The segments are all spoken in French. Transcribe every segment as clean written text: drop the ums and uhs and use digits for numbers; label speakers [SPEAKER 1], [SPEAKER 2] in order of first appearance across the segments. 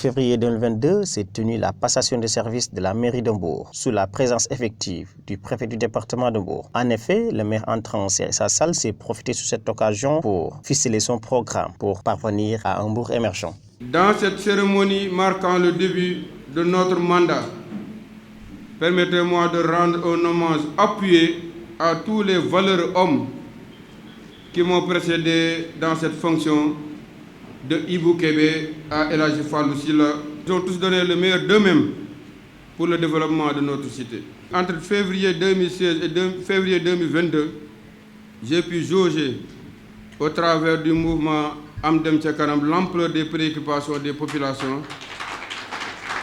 [SPEAKER 1] février 2022 s'est tenue la passation de services de la mairie de Mbour, sous la présence effective du préfet du département de Mbour. En effet, le maire entrant en sa salle s'est profité sur cette occasion pour ficeler son programme pour parvenir à un Mbour émergent.
[SPEAKER 2] Dans cette cérémonie marquant le début de notre mandat, permettez-moi de rendre un hommage appuyé à tous les valeureux hommes qui m'ont précédé dans cette fonction, de Ibou Kébé à El Hadji Fallou Sylla. Ils ont tous donné le meilleur d'eux-mêmes pour le développement de notre cité. Entre février 2016 et février 2022, j'ai pu jauger au travers du mouvement Amdem Tchakanam l'ampleur des préoccupations des populations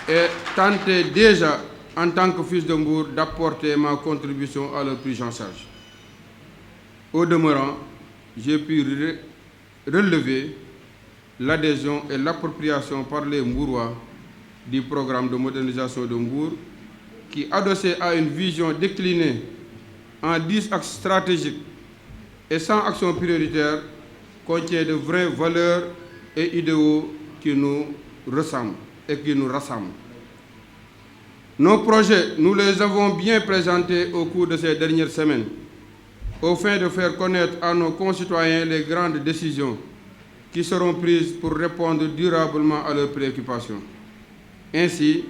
[SPEAKER 2] et tenter déjà, en tant que fils de Mbour, d'apporter ma contribution à leur prise en charge. Au demeurant, j'ai pu relever l'adhésion et l'appropriation par les Mbourois du programme de modernisation de Mbour qui, adossé à une vision déclinée en 10 axes stratégiques et 100 actions prioritaires, contient de vraies valeurs et idéaux qui nous ressemblent et qui nous rassemblent. Nos projets, nous les avons bien présentés au cours de ces dernières semaines, au fin de faire connaître à nos concitoyens les grandes décisions qui seront prises pour répondre durablement à leurs préoccupations. Ainsi,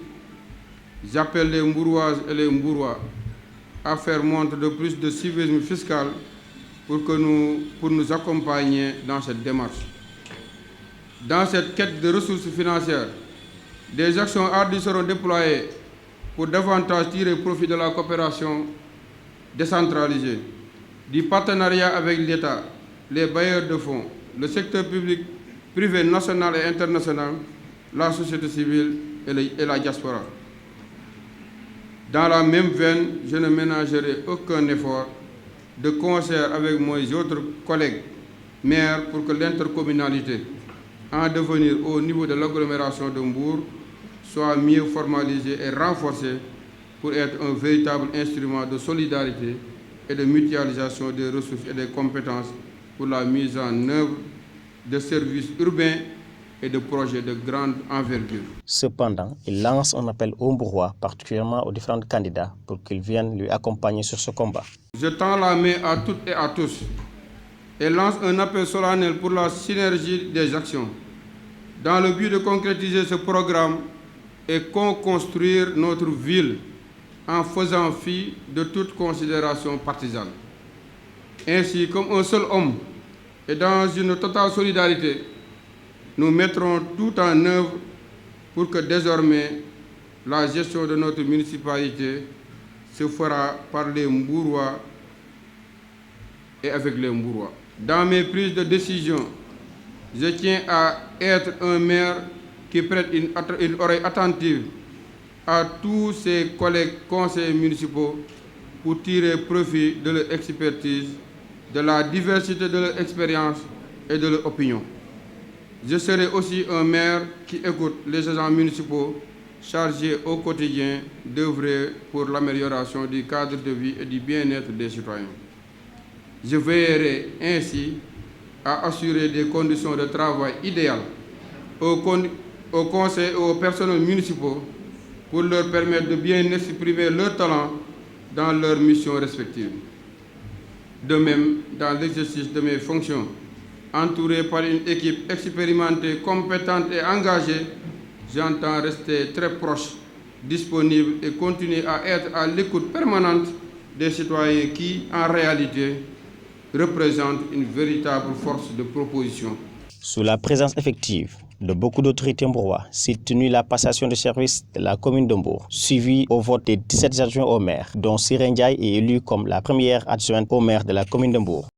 [SPEAKER 2] j'appelle les Mbouroises et les Mbourois à faire montre de plus de civisme fiscal pour nous accompagner dans cette démarche. Dans cette quête de ressources financières, des actions hardies seront déployées pour davantage tirer profit de la coopération décentralisée, du partenariat avec l'État, les bailleurs de fonds, le secteur public, privé national et international, la société civile et la diaspora. Dans la même veine, je ne ménagerai aucun effort de concert avec mes autres collègues maires pour que l'intercommunalité, en devenir au niveau de l'agglomération de Mbour, soit mieux formalisée et renforcée pour être un véritable instrument de solidarité et de mutualisation des ressources et des compétences pour la mise en œuvre de services urbains et de projets de grande envergure.
[SPEAKER 1] Cependant, il lance un appel aux Mbourois, particulièrement aux différents candidats, pour qu'ils viennent lui accompagner sur ce combat.
[SPEAKER 2] Je tends la main à toutes et à tous et lance un appel solennel pour la synergie des actions, dans le but de concrétiser ce programme et construire notre ville en faisant fi de toute considération partisane. Ainsi, comme un seul homme et dans une totale solidarité, nous mettrons tout en œuvre pour que désormais la gestion de notre municipalité se fera par les Mbourois et avec les Mbourois. Dans mes prises de décision, je tiens à être un maire qui prête une oreille attentive à tous ses collègues conseillers municipaux pour tirer profit de leur expertise, de la diversité de leur expérience et de leur opinion. Je serai aussi un maire qui écoute les agents municipaux chargés au quotidien d'œuvrer pour l'amélioration du cadre de vie et du bien-être des citoyens. Je veillerai ainsi à assurer des conditions de travail idéales aux conseils et aux personnels municipaux pour leur permettre de bien exprimer leurs talents dans leurs missions respectives. De même, dans l'exercice de mes fonctions, entouré par une équipe expérimentée, compétente et engagée, j'entends rester très proche, disponible et continuer à être à l'écoute permanente des citoyens qui, en réalité, représentent une véritable force de proposition.
[SPEAKER 1] Sous la présence effective de beaucoup d'autorités mbourois, s'est tenue la passation de services de la commune de Mbour, suivie au vote des 17 adjoints au maire, dont Siré Ndiaye est élu comme la première adjointe au maire de la commune de Mbour.